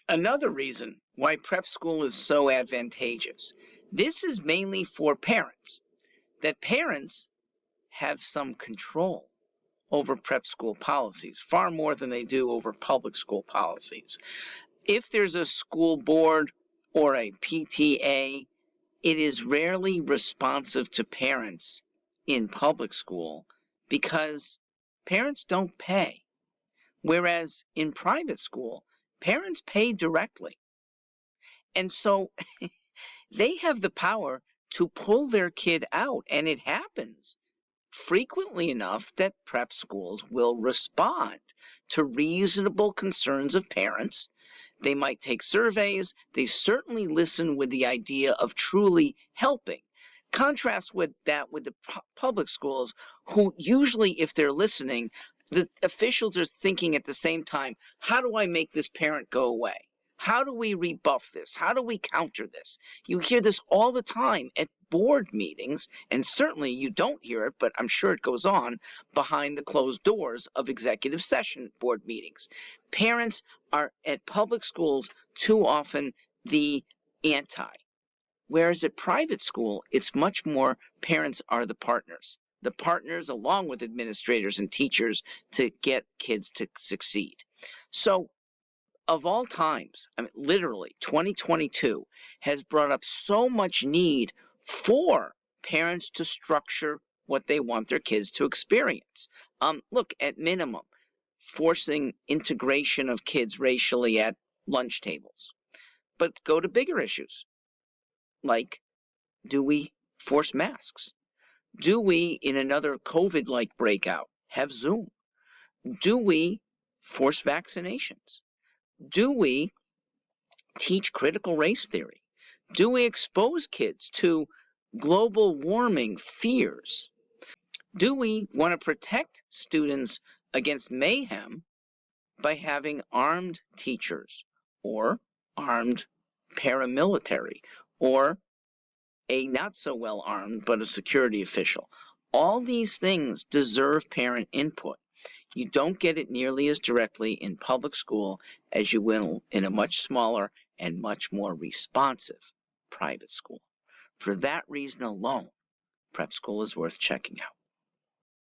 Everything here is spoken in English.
Another reason why prep school is so advantageous. This is mainly for parents, that parents have some control over prep school policies, far more than they do over public school policies. If there's a school board or a PTA, it is rarely responsive to parents in public school because parents don't pay. Whereas in private school, parents pay directly. And so they have the power to pull their kid out, and it happens frequently enough that prep schools will respond to reasonable concerns of parents. They might take surveys. They certainly listen with the idea of truly helping. Contrast with that with the public schools, who usually, if they're listening, the officials are thinking at the same time, how do I make this parent go away? How do we rebuff this? How do we counter this? You hear this all the time at board meetings, and certainly you don't hear it, but I'm sure it goes on behind the closed doors of executive session board meetings. Parents are at public schools too often the anti, whereas at private school, it's much more parents are the partners. The partners, along with administrators and teachers, to get kids to succeed. So of all times, I mean, literally 2022 has brought up so much need for parents to structure what they want their kids to experience. Look, at minimum, forcing integration of kids racially at lunch tables. But go to bigger issues, like, do we force masks? Do we, in another COVID-like breakout, have Zoom? Do we force vaccinations? Do we teach critical race theory? Do we expose kids to global warming fears? Do we want to protect students against mayhem by having armed teachers or armed paramilitary or a not so well armed but a security official? All these things deserve parent input. You don't get it nearly as directly in public school as you will in a much smaller and much more responsive private school. For that reason alone, prep school is worth checking out.